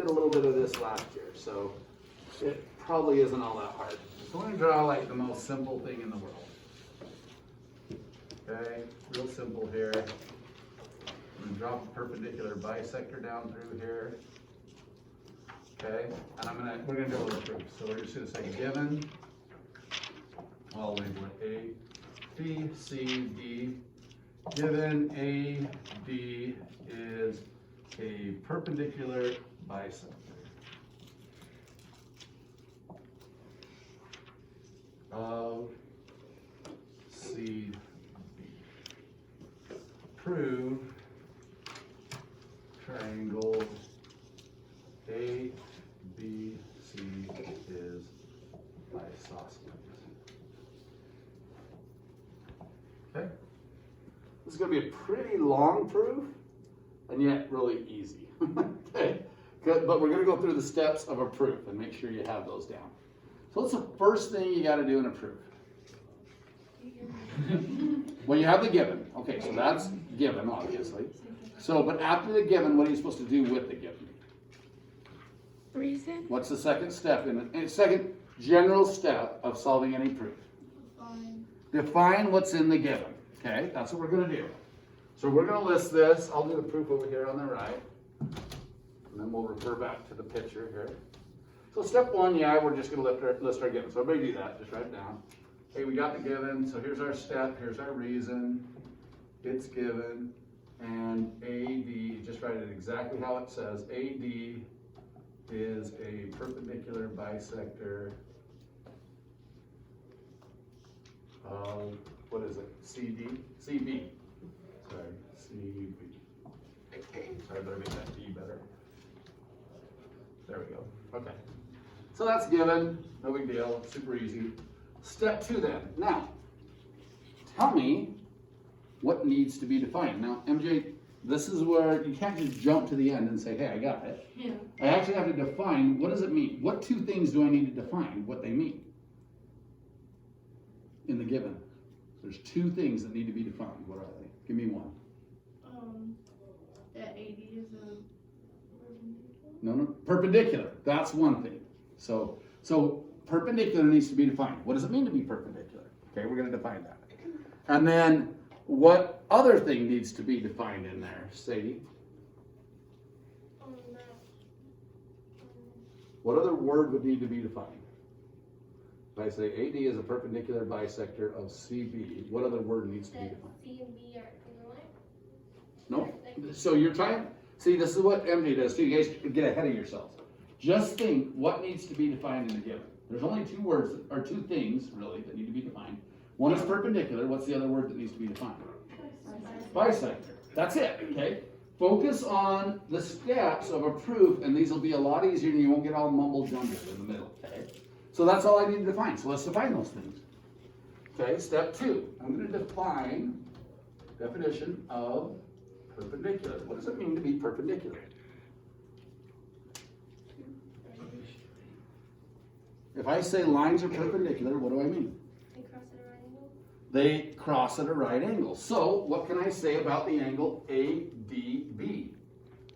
did a little bit of this last year, so it probably isn't all that hard. So we're going to draw like the most simple thing in the world. Okay, real simple here. I'm going to drop a perpendicular bisector down through here. Okay, and we're going to do a little proof. So we're just going to say given, I'll label it A, B, C, D. Given A, D is a perpendicular bisector of C, B. Prove triangle A, B, C is isosceles. Okay? This is going to be a pretty long proof, and yet really easy. Okay? Good, but we're going to go through the steps of a proof and make sure you have those down. So what's the first thing you got to do in a proof? Well, you have the given. Okay, so that's given, obviously. So, but after the given, what are you supposed to do with the given? Reason. What's the second step in it? Second general step of solving any proof? Define what's in the given. Okay, that's what we're going to do. So we're going to list this. I'll do the proof over here on the right. And then we'll refer back to the picture here. So step one, we're just going to list our given. So everybody do that. Just write it down. Okay, we got the given. So here's our step. Here's our reason. It's given. And AD, just write it exactly how it says. AD is a perpendicular bisector of, what is it? CD? CB. Sorry, CB. Sorry, I better make that D better. There we go. Okay. So that's given. No big deal. Super easy. Step two then. Now, tell me what needs to be defined. Now, MJ, this is where you can't just jump to the end and say, hey, I got it. Yeah. I actually have to define, what does it mean? What two things do I need to define what they mean in the given? There's two things that need to be defined. What are they? Give me one. That AD is a No, perpendicular. That's one thing. So perpendicular needs to be defined. What does it mean to be perpendicular? Okay, we're going to define that. And then what other thing needs to be defined in there, Sadie? What other word would need to be defined? If I say AD is a perpendicular bisector of CB, what other word needs to be defined? C and B are congruent? No. So you're trying, see, this is what MJ does too. You guys get ahead of yourselves. Just think what needs to be defined in the given. There's only two words, or two things, really, that need to be defined. One is perpendicular. What's the other word that needs to be defined? Bisector. That's it, okay? Focus on the steps of a proof, and these will be a lot easier, and you won't get all mumble jumbled in the middle, okay? So that's all I need to define. So let's define those things. Okay, step two. I'm going to define definition of perpendicular. What does it mean to be perpendicular? If I say lines are perpendicular, what do I mean? They cross at a right angle? They cross at a right angle. So what can I say about the angle ADB?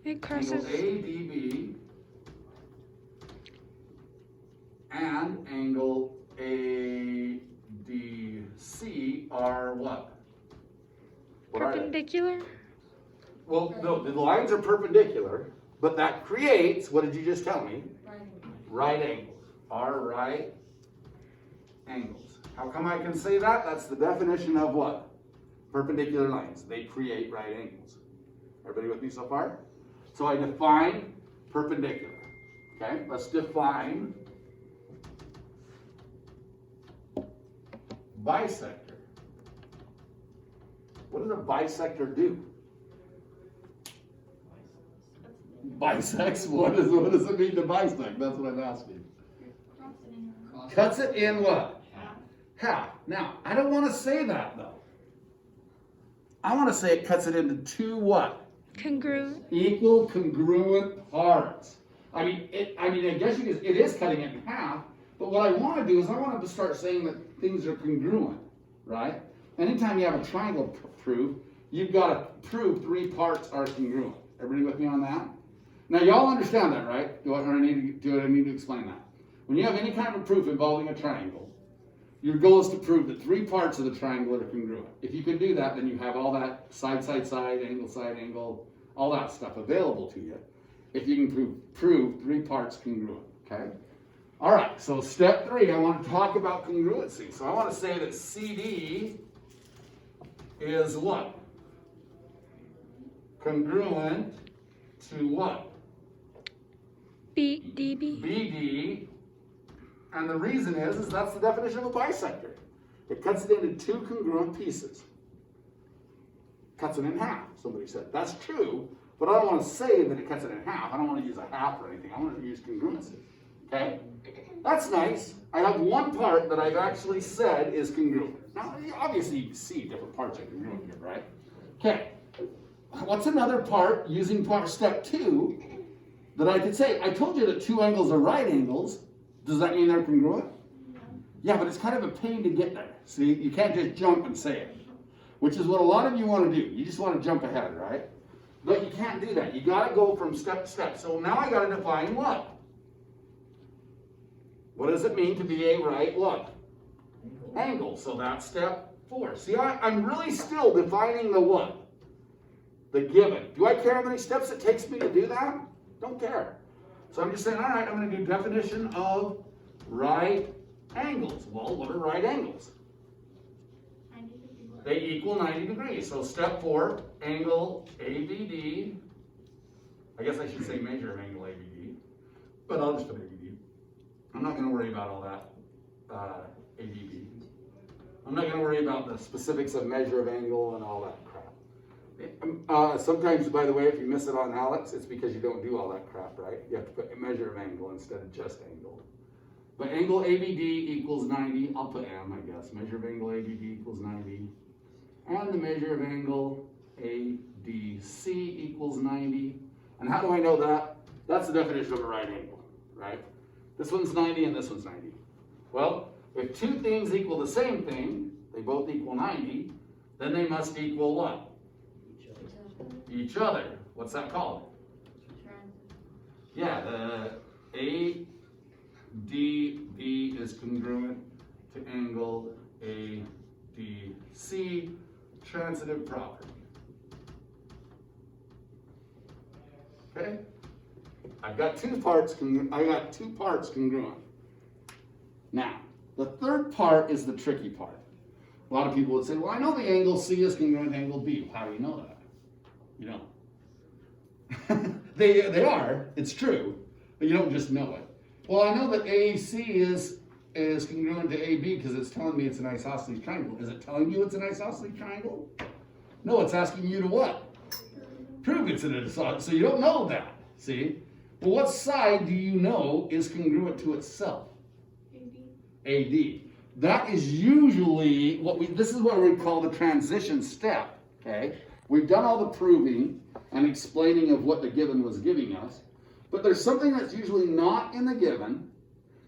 It crosses. Angle ADB and angle ADC are what? What are they? Perpendicular. Well, no, the lines are perpendicular, but that creates, what did you just tell me? Right angles. Are right angles. How come I can say that? That's the definition of what? Perpendicular lines. They create right angles. Everybody with me so far? So I define perpendicular. Okay, let's define bisector. What does a bisector do? Bisects? What does it mean to bisect? That's what I'm asking. Cuts it in what? Half. Now, I don't want to say that though. I want to say it cuts it into two what? Congruent. Equal congruent parts. I guess it is cutting it in half, but what I want to do is I want to start saying that things are congruent, right? Anytime you have a triangle proof, you've got to prove three parts are congruent. Everybody with me on that? Now y'all understand that, right? Do I need to explain that? When you have any kind of proof involving a triangle, your goal is to prove that three parts of the triangle are congruent. If you can do that, then you have all that side, angle, all that stuff available to you. If you can prove three parts congruent, okay? All right, so step 3, I want to talk about congruency. So I want to say that CD is what? Congruent to what? DB. BD. And the reason is that's the definition of a bisector. It cuts it into two congruent pieces. Cuts it in half, somebody said. That's true, but I don't want to say that it cuts it in half. I don't want to use a half or anything. I want to use congruency. Okay? That's nice. I have one part that I've actually said is congruent. Now, obviously you can see different parts are congruent here, right? Okay. What's another part using step 2 that I could say? I told you that two angles are right angles. Does that mean they're congruent? Yeah, but it's kind of a pain to get there. See, you can't just jump and say it, which is what a lot of you want to do. You just want to jump ahead, right? But you can't do that. You got to go from step to step. So now I got to define what? What does it mean to be a right what? Angle. So that's step 4. See, I'm really still defining the what? The given. Do I care how many steps it takes me to do that? Don't care. So I'm just saying, all right, I'm going to do definition of right angles. Well, what are right angles? They equal 90 degrees. So step 4, angle ABD. I guess I should say measure of angle ABD, but I'll just put ABD. I'm not going to worry about all that ABD. I'm not going to worry about the specifics of measure of angle and all that crap. Sometimes, by the way, if you miss it on Alex, it's because you don't do all that crap, right? You have to put a measure of angle instead of just angle. But angle ABD equals 90. I'll put M, I guess. Measure of angle ABD equals 90. And the measure of angle ADC equals 90. And how do I know that? That's the definition of a right angle, right? This one's 90 and this one's 90. Well, if two things equal the same thing, they both equal 90, then they must equal what? Each other. What's that called? Yeah, the ADB is congruent to angle ADC, transitive property. Okay? I've got two parts congruent. Now, the third part is the tricky part. A lot of people would say, well, I know the angle C is congruent to angle B. How do you know that? You don't. They are, it's true, but you don't just know it. Well, I know that AC is congruent to AB because it's telling me it's an isosceles triangle. Is it telling you it's an isosceles triangle? No, it's asking you to what? Prove it's an isosceles. So you don't know that, see? Well, what side do you know is congruent to itself? AD. That is usually this is what we call the transition step, okay? We've done all the proving and explaining of what the given was giving us, but there's something that's usually not in the given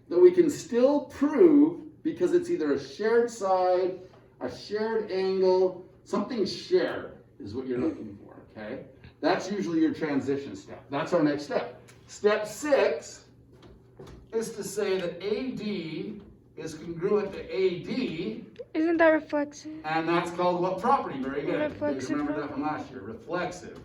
that we can still prove because it's either a shared side, a shared angle, something shared is what you're looking for, okay? That's usually your transition step. That's our next step. Step 6 is to say that AD is congruent to AD. Isn't that reflexive? And that's called what property? Very good. Reflexive. You remember that from last year. Reflexive.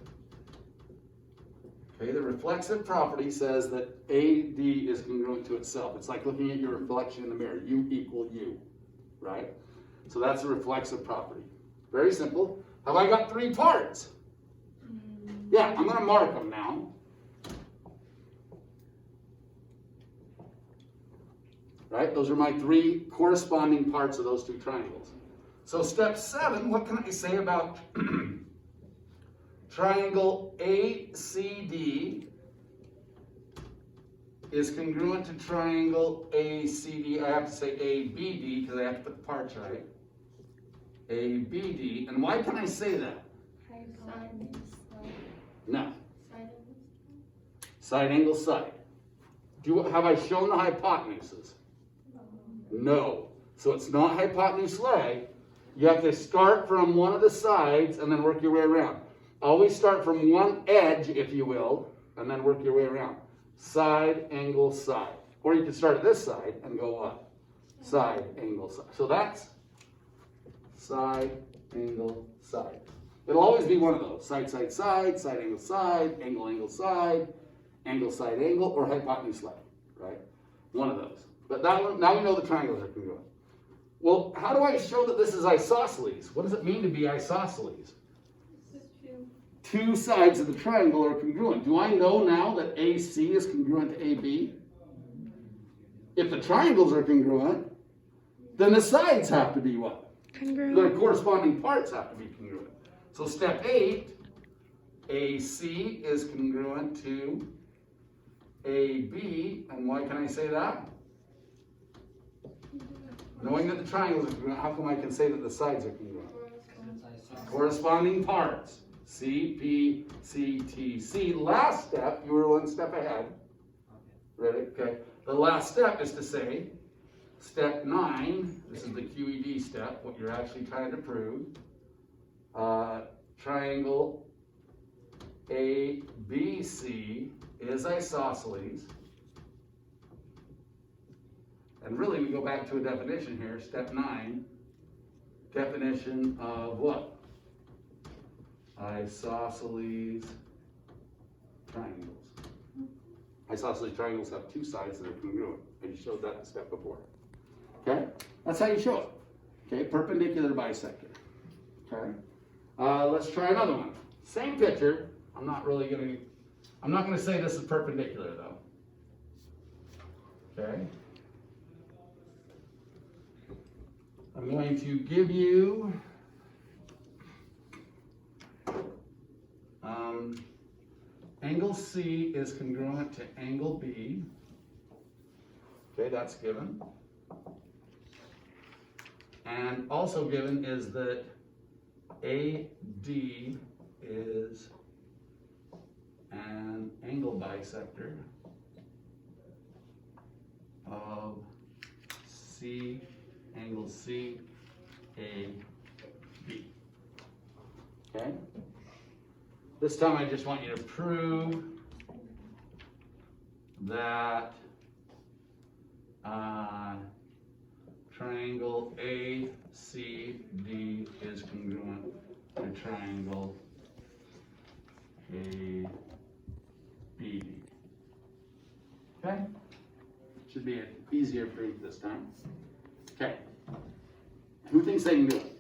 Okay, the reflexive property says that AD is congruent to itself. It's like looking at your reflection in the mirror. You equal you, right? So that's a reflexive property. Very simple. Have I got 3 parts? Yeah, I'm going to mark them now. Right? Those are my 3 corresponding parts of those 2 triangles. So step 7, what can I say about triangle ACD is congruent to triangle ACD. I have to say ABD because I have to put the parts right. ABD. And why can I say that? No. Side angle side. Have I shown the hypotenuses? No. So it's not hypotenuse leg. You have to start from one of the sides and then work your way around. Always start from one edge, if you will, and then work your way around. Side, angle, side. Or you can start at this side and go what? Side, angle, side. So that's side, angle, side. It'll always be one of those. Side, side, side, side, angle, side, angle, angle, side, side, angle, or hypotenuse left, right? One of those. But that one, now we know the triangles are congruent. Well, how do I show that this is isosceles? What does it mean to be isosceles? Two sides of the triangle are congruent. Do I know now that AC is congruent to AB? If the triangles are congruent, then the sides have to be what? Congruent. The corresponding parts have to be congruent. So step 8, AC is congruent to AB. And why can I say that? Knowing that the triangles are congruent, how come I can say that the sides are congruent? Corresponding parts. C, P, C, T, C. Last step, you were one step ahead. Ready? Okay. The last step is to say, step 9, this is the QED step, what you're actually trying to prove. Triangle ABC is isosceles. And really, we go back to a definition here, step 9, definition of what? Isosceles triangles. Isosceles triangles have two sides that are congruent. I just showed that in step before. Okay? That's how you show it. Okay, perpendicular bisector. Okay? Let's try another one. Same picture. I'm not gonna say this is perpendicular though. Okay? I'm going to give you angle C is congruent to angle B. Okay, that's given. And also given is that AD is an angle bisector of C, angle C, A, B. Okay? This time I just want you to prove that triangle ACD is congruent to triangle ABD. Okay? Should be an easier proof this time. Okay. Who thinks they can do it?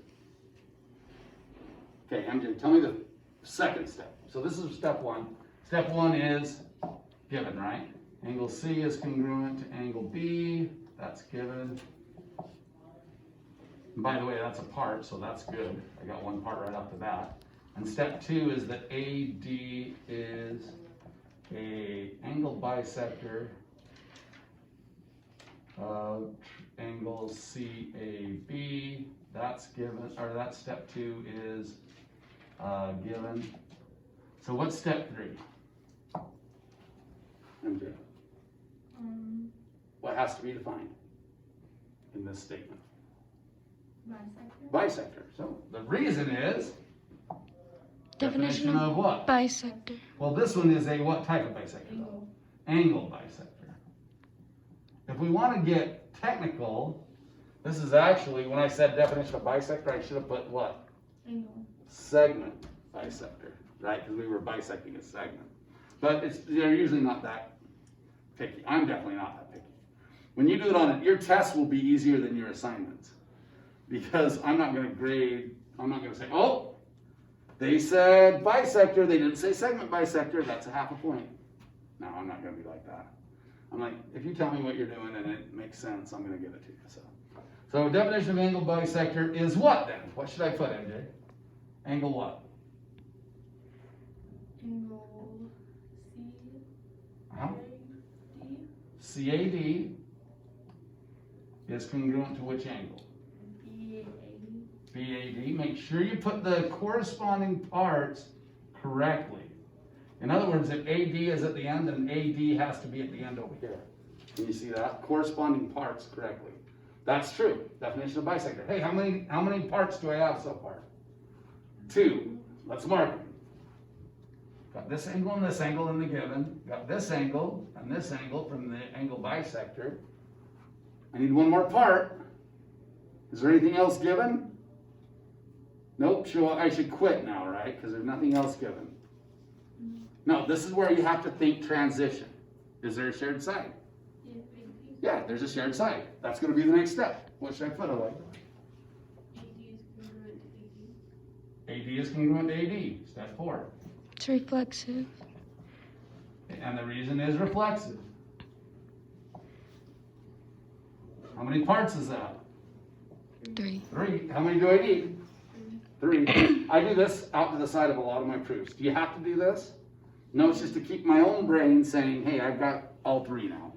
Okay, MJ, tell me the second step. So this is step 1. Step 1 is given, right? Angle C is congruent to angle B. That's given. And by the way, that's a part, so that's good. I got one part right off the bat. And step 2 is that AD is a angle bisector of angle CAB. That's given, or that step 2 is given. So what's step 3? MJ. What has to be defined in this statement? Bisector. So the reason is definition of what? Bisector. Well, this one is a what type of bisector? Though? Angle bisector. If we want to get technical, this is actually, when I said definition of bisector, I should have put what? Angle. Segment bisector, right? Because we were bisecting a segment. But they're usually not that picky. I'm definitely not that picky. When you do it on it, your tests will be easier than your assignments. Because I'm not going to grade, I'm not going to say, oh, they said bisector, they didn't say segment bisector, that's a half a point. No, I'm not going to be like that. I'm like, if you tell me what you're doing and it makes sense, I'm going to give it to you. So definition of angle bisector is what then? What should I put, MJ? Angle what? Angle C. CAD is congruent to which angle? BAD. Make sure you put the corresponding parts correctly. In other words, if AD is at the end, then AD has to be at the end over here. Can you see that? Corresponding parts correctly. That's true. Definition of bisector. Hey, how many parts do I have so far? 2. Let's mark them. Got this angle and this angle in the given. Got this angle and this angle from the angle bisector. I need one more part. Is there anything else given? Nope, sure, I should quit now, right? Because there's nothing else given. No, this is where you have to think transition. Is there a shared side? Yeah, there's a shared side. That's going to be the next step. What should I put away? AD is congruent to AD, step 4. It's reflexive. And the reason is reflexive. How many parts is that? 3. 3. How many do I need? 3. I do this out to the side of a lot of my proofs. Do you have to do this? No, it's just to keep my own brain saying, hey, I've got all 3 now.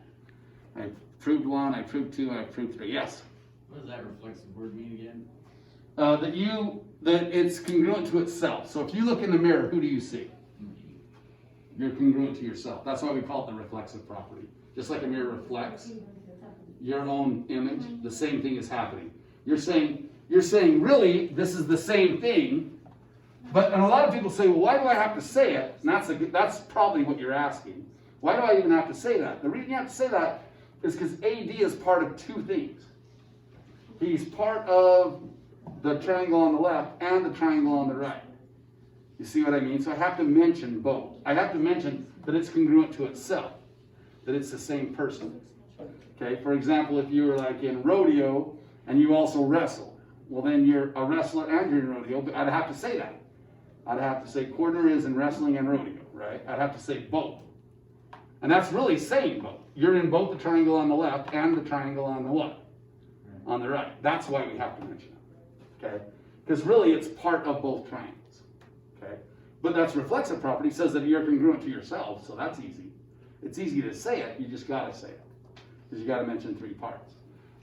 I've proved 1, I proved 2, and I proved 3. Yes? What does that reflexive word mean again? That it's congruent to itself. So if you look in the mirror, who do you see? You're congruent to yourself. That's why we call it the reflexive property. Just like a mirror reflects your own image, the same thing is happening. You're saying really this is the same thing, and a lot of people say, well, why do I have to say it? And that's probably what you're asking. Why do I even have to say that? The reason you have to say that is because AD is part of 2 things. He's part of the triangle on the left and the triangle on the right. You see what I mean? So I have to mention both. I have to mention that it's congruent to itself, that it's the same person. Okay, for example, if you were like in rodeo and you also wrestle, well then you're a wrestler and you're in rodeo, but I'd have to say that. I'd have to say Cordner is in wrestling and rodeo, right? I'd have to say both. And that's really saying both. You're in both the triangle on the left and the triangle on the what? On the right. That's why we have to mention it. Okay? Because really it's part of both triangles. Okay? But that's reflexive property, says that you're congruent to yourself, so that's easy. It's easy to say it, you just gotta say it. Because you gotta mention 3 parts.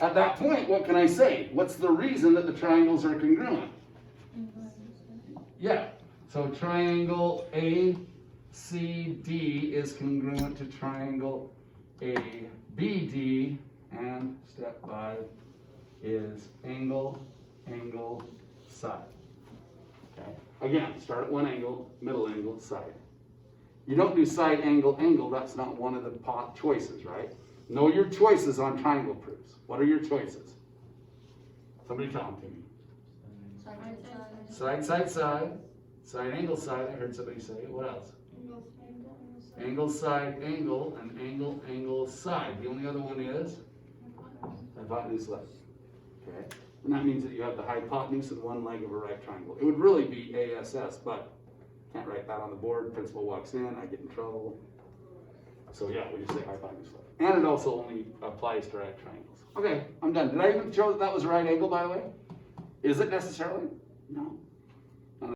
At that point, what can I say? What's the reason that the triangles are congruent? Yeah. So triangle ACD is congruent to triangle ABD, and step 5 is angle, side. Okay. Again, start at one angle, middle angle, side. You don't do side, angle, that's not one of the choices, right? Know your choices on triangle proofs. What are your choices? Somebody tell them to me. Side, angle, side. I heard somebody say it. What else? Angle, side, angle, and angle, side. The only other one is hypotenuse left. Okay? And that means that you have the hypotenuse and one leg of a right triangle. It would really be ASS, but can't write that on the board. Principal walks in, I get in trouble. So yeah, we just say hypotenuse left. And it also only applies to right triangles. Okay, I'm done. Did I even show that that was a right angle, by the way? Is it necessarily? No.